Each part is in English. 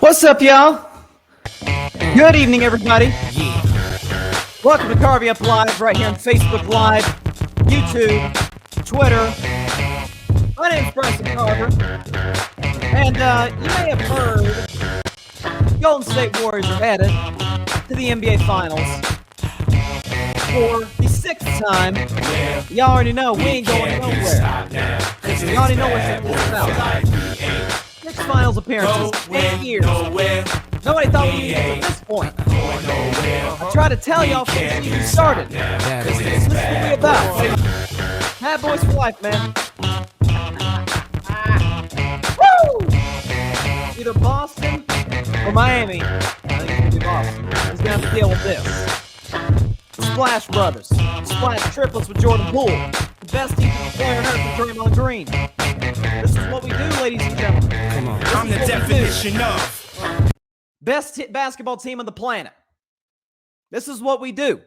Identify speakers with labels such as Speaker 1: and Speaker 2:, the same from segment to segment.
Speaker 1: What's up, y'all? Good evening, everybody. Welcome to Carvey Up Live right here on Facebook Live, YouTube, Twitter. My name's Bryson Carver, and you may have heard Golden State Warriors are headed to the NBA Finals for the sixth time. Y'all already know we ain't going nowhere. You already know what this is about. 6 finals appearances, 8 years. Nobody thought we'd get to this point. I try to tell y'all from the season started. This is what we're about. Bad boys for life, man. Woo! Either Boston or Miami. I think it's going to be Boston. He's going to have to deal with this. Splash Brothers. Splash triplets with Jordan Poole. The best defensive player on earth with Draymond Green. This is what we do, ladies and gentlemen.
Speaker 2: Come on. I'm the definition of
Speaker 1: best basketball team on the planet. This is what we do.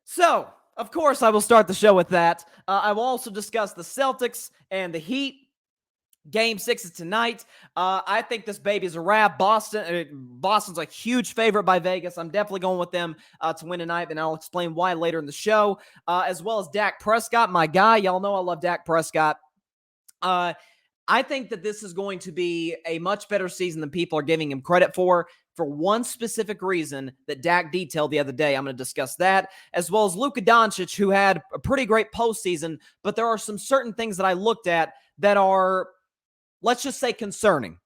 Speaker 1: So, of course, I will start the show with that. I will also discuss the Celtics and the Heat. Game 6 is tonight. I think this baby is a wrap. Boston's a huge favorite by Vegas. I'm definitely going with them to win tonight, and I'll explain why later in the show. As well as Dak Prescott, my guy. Y'all know I love Dak Prescott. I think that this is going to be a much better season than people are giving him credit for one specific reason that Dak detailed the other day. I'm going to discuss that, as well as Luka Doncic, who had a pretty great postseason, but there are some certain things that I looked at that are, let's just say, concerning.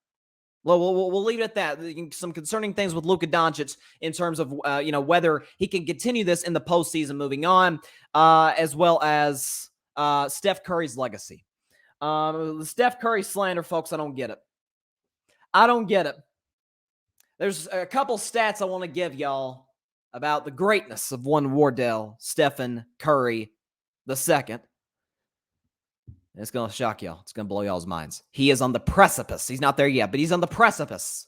Speaker 1: We'll leave it at that. Some concerning things with Luka Doncic in terms of whether he can continue this in the postseason moving on, as well as Steph Curry's legacy. The Steph Curry slander, folks, I don't get it. I don't get it. There's a couple stats I want to give y'all about the greatness of one Wardell Stephen Curry II. It's going to shock y'all. It's going to blow y'all's minds. He is on the precipice. He's not there yet, but he's on the precipice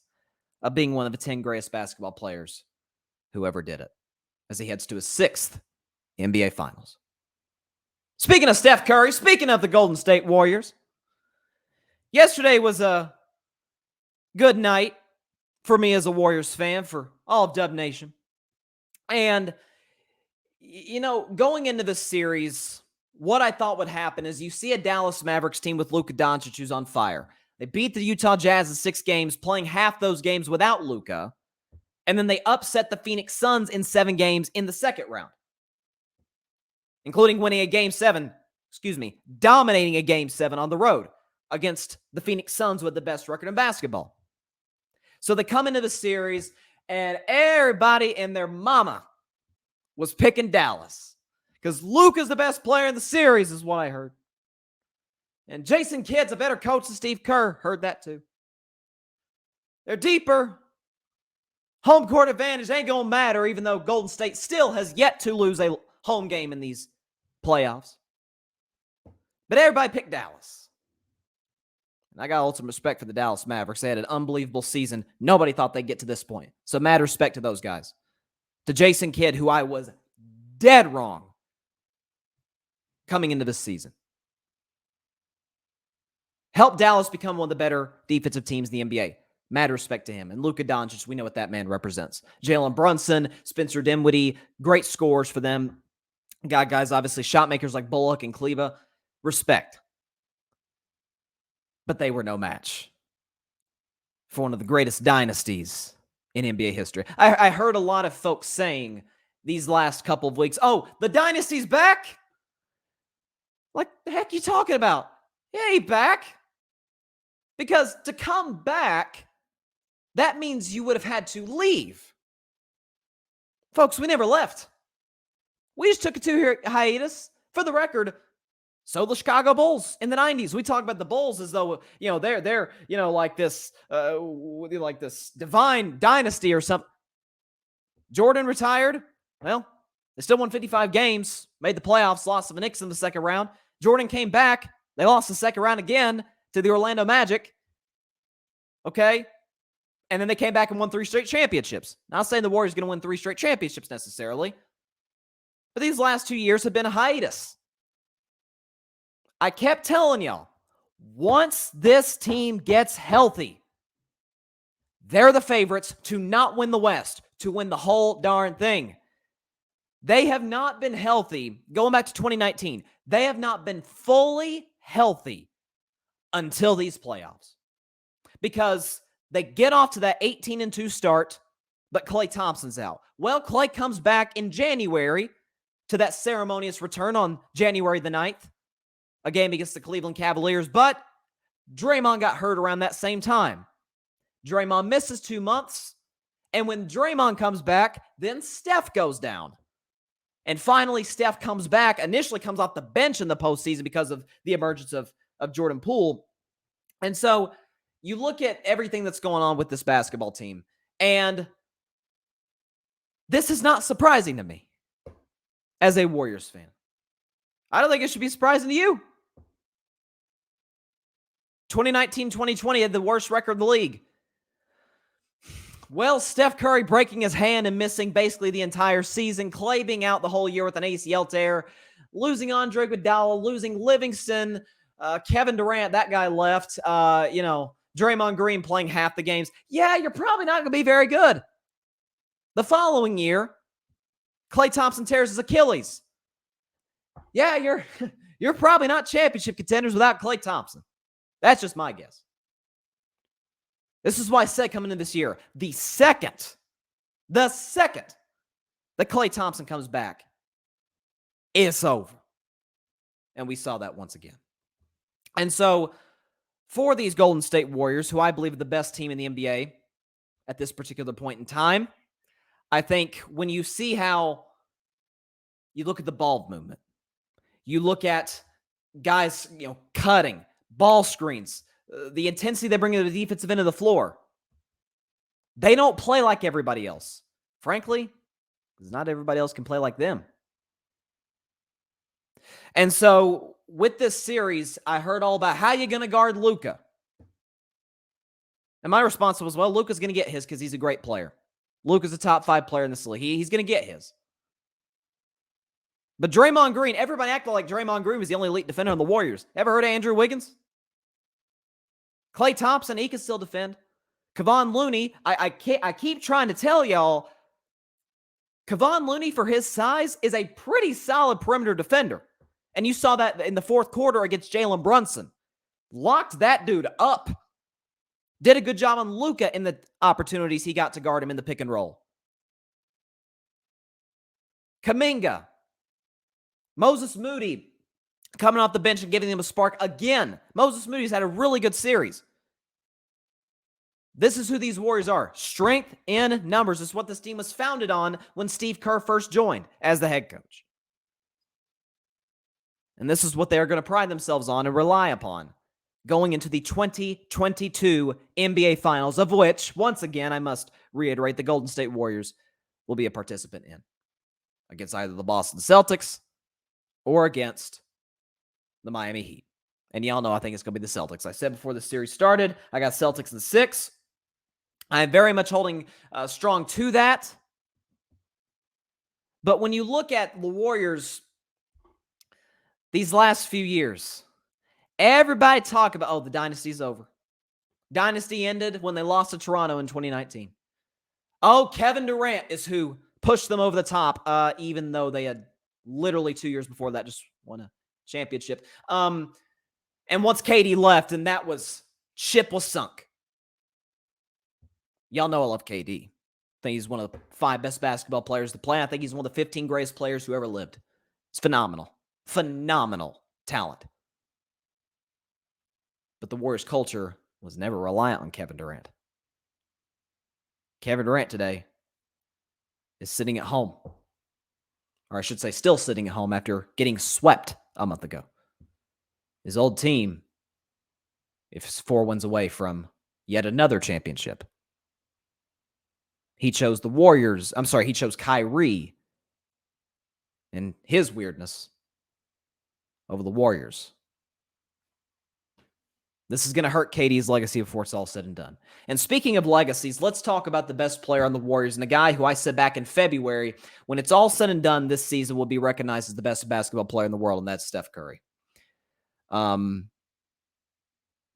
Speaker 1: of being one of the 10 greatest basketball players who ever did it, as he heads to his 6th NBA Finals. Speaking of Steph Curry, speaking of the Golden State Warriors, yesterday was a good night for me as a Warriors fan, for all of Dub Nation. And, going into this series, what I thought would happen is you see a Dallas Mavericks team with Luka Doncic who's on fire. They beat the Utah Jazz in 6 games, playing half those games without Luka. And then they upset the Phoenix Suns in 7 games in the second round, including winning a Game 7, dominating a Game 7 on the road against the Phoenix Suns with the best record in basketball. So they come into the series, and everybody and their mama was picking Dallas because Luka's the best player in the series, is what I heard. And Jason Kidd's a better coach than Steve Kerr. Heard that too. They're deeper. Home court advantage ain't going to matter, even though Golden State still has yet to lose a home game in these playoffs. But everybody picked Dallas. And I got ultimate respect for the Dallas Mavericks. They had an unbelievable season. Nobody thought they'd get to this point. So mad respect to those guys. To Jason Kidd, who I was dead wrong coming into this season. Helped Dallas become one of the better defensive teams in the NBA. Mad respect to him. And Luka Doncic, we know what that man represents. Jalen Brunson, Spencer Dinwiddie, great scores for them. Got guys, obviously, shot makers like Bullock and Kleba. Respect. But they were no match for one of the greatest dynasties in NBA history. I heard a lot of folks saying these last couple of weeks, oh, the dynasty's back? Like, the heck you talking about? Yeah, he back. Because to come back, that means you would have had to leave. Folks, we never left. We just took a 2-year hiatus. For the record, so the Chicago Bulls in the 90s. We talk about the Bulls as though, they're like this divine dynasty or something. Jordan retired. Well, they still won 55 games, made the playoffs, lost to the Knicks in the second round. Jordan came back. They lost the second round again to the Orlando Magic. Okay? And then they came back and won 3 straight championships. Not saying the Warriors are going to win 3 straight championships necessarily. But these last 2 years have been a hiatus. I kept telling y'all, once this team gets healthy, They're the favorites to not win the West, to win the whole darn thing. They have not been healthy. Going back to 2019, they have not been fully healthy until these playoffs. Because they get off to that 18-2 start, but Klay Thompson's out. Well, Klay comes back in January to that ceremonious return on January the 9th, a game against the Cleveland Cavaliers, but Draymond got hurt around that same time. Draymond misses 2 months, and when Draymond comes back, then Steph goes down. And finally, Steph comes back, initially comes off the bench in the postseason because of the emergence of Jordan Poole. And so you look at everything that's going on with this basketball team, and this is not surprising to me as a Warriors fan. I don't think it should be surprising to you. 2019-2020 had the worst record in the league. Well, Steph Curry breaking his hand and missing basically the entire season. Klay being out the whole year with an ACL tear. Losing Andre Iguodala, losing Livingston, Kevin Durant, that guy left. Draymond Green playing half the games. Yeah, you're probably not going to be very good. The following year, Klay Thompson tears his Achilles. Yeah, you're probably not championship contenders without Klay Thompson. That's just my guess. This is why I said coming into this year, the second that Klay Thompson comes back, it's over. And we saw that once again. And so for these Golden State Warriors, who I believe are the best team in the NBA at this particular point in time, I think when you see how you look at the ball movement, you look at guys, cutting, ball screens, the intensity they bring to the defensive end of the floor. They don't play like everybody else. Frankly, because not everybody else can play like them. And so with this series, I heard all about how you're going to guard Luka. And my response was, well, Luka's going to get his because he's a great player. Luka's a top 5 player in this league. He's going to get his. But Draymond Green, everybody acted like Draymond Green was the only elite defender on the Warriors. Ever heard of Andrew Wiggins? Klay Thompson, he can still defend. Kevon Looney, I keep trying to tell y'all, Kevon Looney, for his size, is a pretty solid perimeter defender. And you saw that in the fourth quarter against Jalen Brunson. Locked that dude up. Did a good job on Luka in the opportunities he got to guard him in the pick and roll. Kuminga. Moses Moody coming off the bench and giving him a spark again. Moses Moody's had a really good series. This is who these Warriors are. Strength in numbers. This is what this team was founded on when Steve Kerr first joined as the head coach. And this is what they are going to pride themselves on and rely upon going into the 2022 NBA Finals, of which, once again, I must reiterate, the Golden State Warriors will be a participant in against either the Boston Celtics or against the Miami Heat. And y'all know I think it's going to be the Celtics. I said before the series started, I got Celtics in 6. I'm very much holding strong to that. But when you look at the Warriors these last few years, everybody talk about, the dynasty's over. Dynasty ended when they lost to Toronto in 2019. Oh, Kevin Durant is who pushed them over the top, even though they had literally 2 years before that just won a championship. And once KD left, and ship was sunk. Y'all know I love KD. I think he's one of the 5 best basketball players to play. I think he's one of the 15 greatest players who ever lived. It's phenomenal. Phenomenal talent. But the Warriors culture was never reliant on Kevin Durant. Kevin Durant today is sitting at home. Or I should say still sitting at home after getting swept a month ago. His old team is 4 wins away from yet another championship. He chose the Warriors. He chose Kyrie and his weirdness over the Warriors. This is going to hurt KD's legacy before it's all said and done. And speaking of legacies, let's talk about the best player on the Warriors and a guy who I said back in February, when it's all said and done, this season will be recognized as the best basketball player in the world, and that's Steph Curry. Had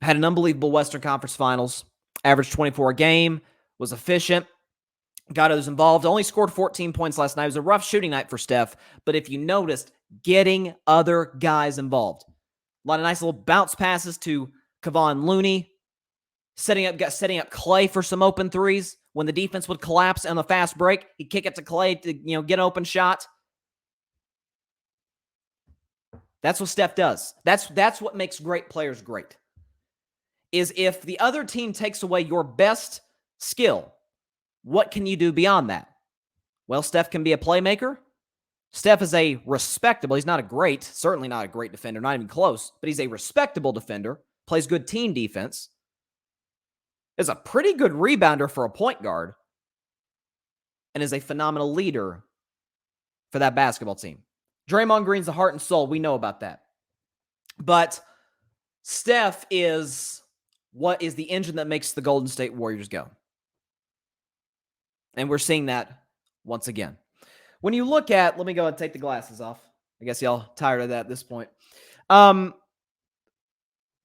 Speaker 1: an unbelievable Western Conference Finals, averaged 24 a game, was efficient, got others involved, only scored 14 points last night. It was a rough shooting night for Steph, but if you noticed, getting other guys involved. A lot of nice little bounce passes to Kevon Looney, setting up Clay for some open threes. When the defense would collapse on the fast break, he'd kick it to Clay to get an open shot. That's what Steph does. That's what makes great players great. Is if the other team takes away your best skill, what can you do beyond that? Well, Steph can be a playmaker. Steph is a respectable, he's not certainly not a great defender, not even close, but he's a respectable defender, plays good team defense, is a pretty good rebounder for a point guard, and is a phenomenal leader for that basketball team. Draymond Green's the heart and soul. We know about that. But Steph is what is the engine that makes the Golden State Warriors go. And we're seeing that once again. When you look at, let me go ahead and take the glasses off. I guess y'all tired of that at this point.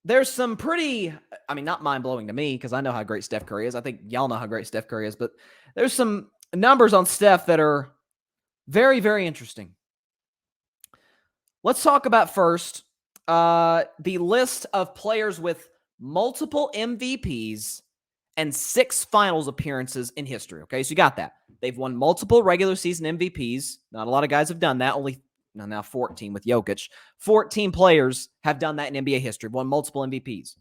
Speaker 1: There's some pretty, not mind-blowing to me because I know how great Steph Curry is. I think y'all know how great Steph Curry is, but there's some numbers on Steph that are very, very interesting. Let's talk about first the list of players with multiple MVPs and 6 finals appearances in history. Okay, so you got that. They've won multiple regular season MVPs. Not a lot of guys have done that. Only now 14 with Jokic. 14 players have done that in NBA history, won multiple MVPs,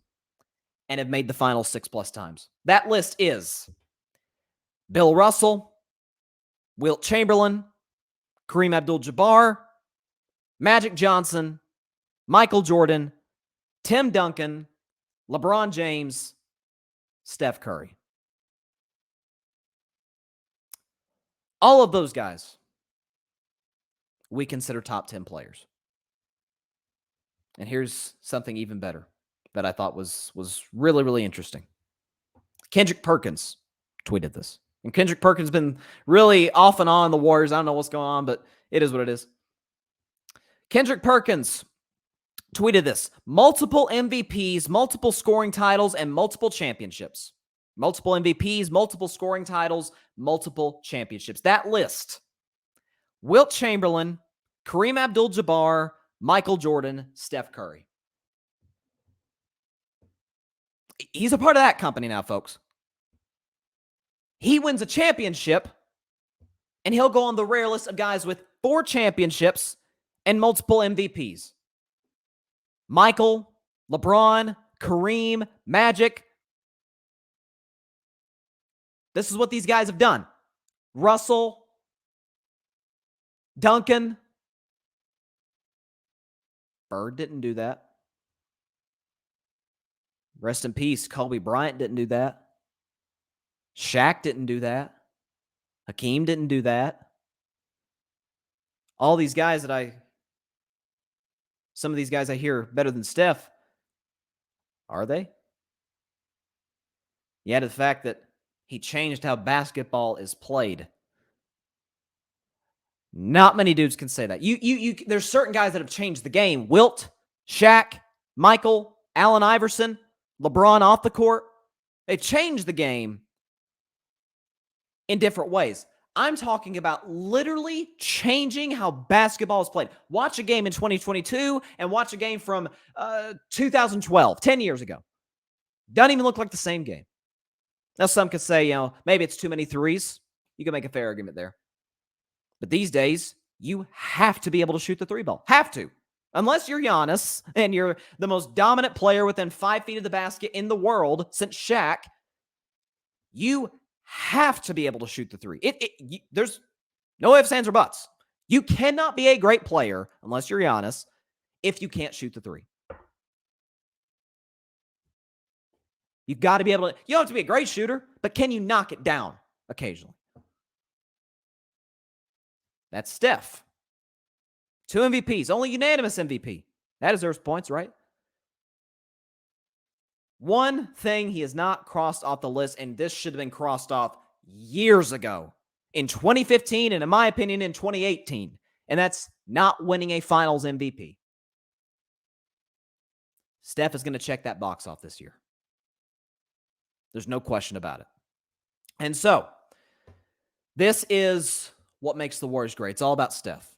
Speaker 1: and have made the finals 6+ times. That list is Bill Russell, Wilt Chamberlain, Kareem Abdul-Jabbar, Magic Johnson, Michael Jordan, Tim Duncan, LeBron James, Steph Curry. All of those guys we consider top 10 players. And here's something even better that I thought was really, really interesting. Kendrick Perkins tweeted this. And Kendrick Perkins has been really off and on the Warriors. I don't know what's going on, but it is what it is. Kendrick Perkins tweeted this. Multiple MVPs, multiple scoring titles, and multiple championships. Multiple MVPs, multiple scoring titles, multiple championships. That list: Wilt Chamberlain, Kareem Abdul-Jabbar, Michael Jordan, Steph Curry. He's a part of that company now, folks. He wins a championship, and he'll go on the rare list of guys with 4 championships and multiple MVPs. Michael, LeBron, Kareem, Magic. This is what these guys have done. Russell, Duncan. Bird didn't do that. Rest in peace, Kobe Bryant didn't do that. Shaq didn't do that. Hakeem didn't do that. All these guys some of these guys I hear better than Steph. Are they? Yeah, to the fact that he changed how basketball is played. Not many dudes can say that. There's certain guys that have changed the game. Wilt, Shaq, Michael, Allen Iverson, LeBron off the court. They've changed the game in different ways. I'm talking about literally changing how basketball is played. Watch a game in 2022 and watch a game from 2012, 10 years ago. Doesn't even look like the same game. Now, some could say, maybe it's too many threes. You can make a fair argument there. But these days, you have to be able to shoot the 3 ball. Have to. Unless you're Giannis and you're the most dominant player within 5 feet of the basket in the world since Shaq, you have to be able to shoot the 3. There's no ifs, ands, or buts. You cannot be a great player, unless you're Giannis, if you can't shoot the 3. You've got to be able to, you don't have to be a great shooter, but can you knock it down occasionally? That's Steph. 2 MVPs, only unanimous MVP. That deserves points, right? One thing he has not crossed off the list, and this should have been crossed off years ago, in 2015, and in my opinion, in 2018, and that's not winning a finals MVP. Steph is going to check that box off this year. There's no question about it. And so, this is what makes the Warriors great. It's all about Steph.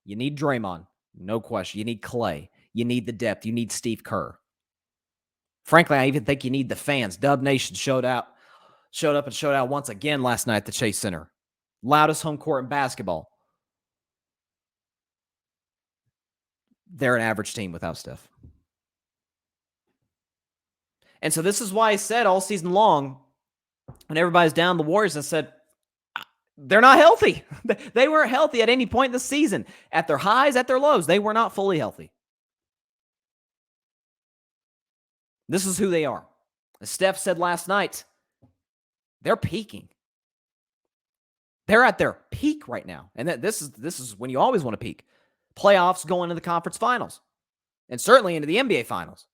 Speaker 1: You need Draymond, no question. You need Clay. You need the depth. You need Steve Kerr. Frankly, I even think you need the fans. Dub Nation showed up and showed out once again last night at the Chase Center. Loudest home court in basketball. They're an average team without Steph. And so this is why I said all season long, when everybody's down the Warriors, I said, they're not healthy. They weren't healthy at any point in the season. At their highs, at their lows, they were not fully healthy. This is who they are. As Steph said last night, they're peaking. They're at their peak right now. And this is when you always want to peak. Playoffs going into the conference finals. And certainly into the NBA finals.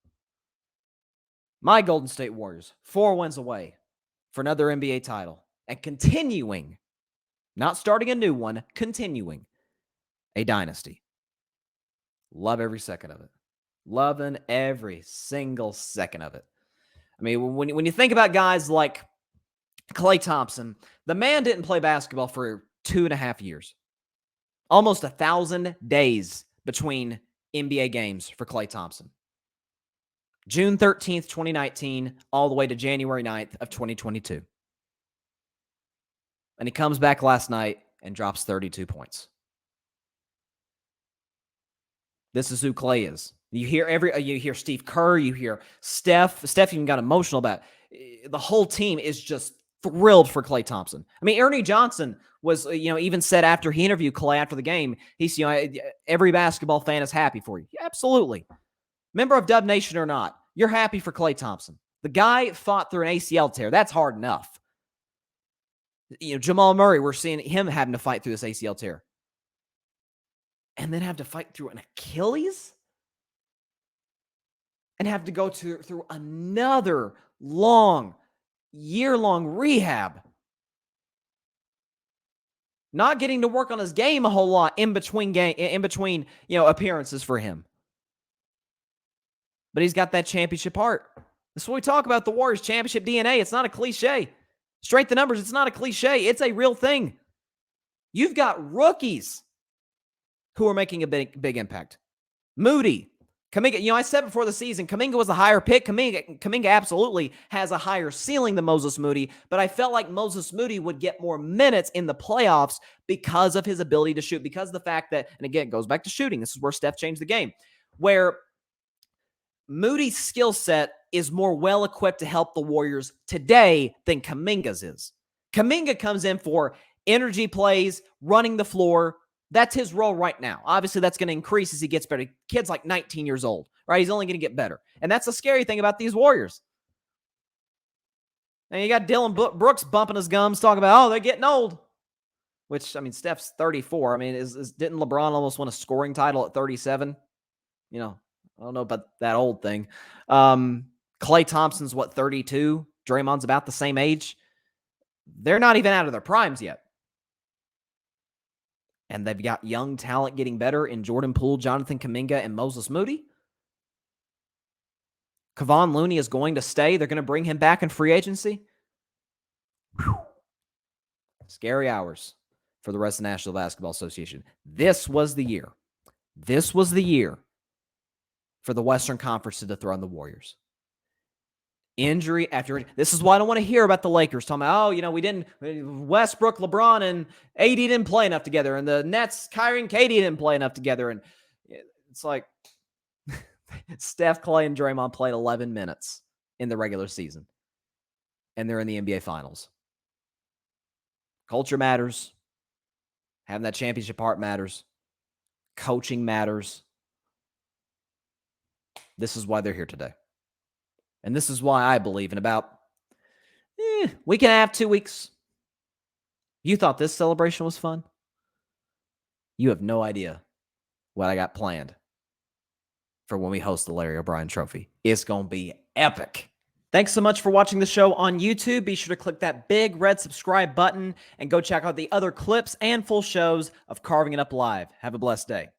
Speaker 1: My Golden State Warriors, 4 wins away for another NBA title. And continuing, not starting a new one, continuing a dynasty. Love every second of it. Loving every single second of it. I mean, when you think about guys like Klay Thompson, the man didn't play basketball for 2.5 years. Almost 1,000 days between NBA games for Klay Thompson. June 13th, 2019, all the way to January 9th of 2022. And he comes back last night and drops 32 points. This is who Klay is. You hear Steve Kerr, you hear Steph. Steph even got emotional about it. The whole team is just thrilled for Klay Thompson. I mean, Ernie Johnson was, even said after he interviewed Klay after the game, he's, every basketball fan is happy for you. Yeah, absolutely. Member of Dub Nation or not, you're happy for Klay Thompson. The guy fought through an ACL tear. That's hard enough. Jamal Murray, we're seeing him having to fight through this ACL tear. And then have to fight through an Achilles? And have to go through another year-long rehab. Not getting to work on his game a whole lot in between appearances for him. But he's got that championship heart. That's what we talk about, the Warriors championship DNA. It's not a cliche. Strength of numbers, it's not a cliche. It's a real thing. You've got rookies who are making a big impact. Moody, Kuminga, I said before the season, Kuminga was a higher pick. Kuminga absolutely has a higher ceiling than Moses Moody, but I felt like Moses Moody would get more minutes in the playoffs because of his ability to shoot, because of the fact that, and again, it goes back to shooting. This is where Steph changed the game, where Moody's skill set is more well-equipped to help the Warriors today than Kuminga's is. Kuminga comes in for energy plays, running the floor. That's his role right now. Obviously, that's going to increase as he gets better. Kid's like 19 years old, right? He's only going to get better. And that's the scary thing about these Warriors. And you got Dylan Brooks bumping his gums, talking about, they're getting old. Which, Steph's 34. Didn't LeBron almost win a scoring title at 37? I don't know about that old thing. Klay Thompson's, 32? Draymond's about the same age. They're not even out of their primes yet. And they've got young talent getting better in Jordan Poole, Jonathan Kuminga, and Moses Moody. Kevon Looney is going to stay. They're going to bring him back in free agency. Whew. Scary hours for the rest of the National Basketball Association. This was the year. This was the year for the Western Conference to dethrone the Warriors. Injury after injury. This is why I don't want to hear about the Lakers talking about, Westbrook, LeBron, and AD didn't play enough together, and the Nets, Kyrie and KD didn't play enough together, and it's like Steph, Klay, and Draymond played 11 minutes in the regular season, and they're in the NBA Finals. Culture matters. Having that championship heart matters. Coaching matters. This is why they're here today. And this is why I believe in about week and a half, 2 weeks. You thought this celebration was fun? You have no idea what I got planned for when we host the Larry O'Brien Trophy. It's going to be epic. Thanks so much for watching the show on YouTube. Be sure to click that big red subscribe button and go check out the other clips and full shows of Carving It Up Live. Have a blessed day.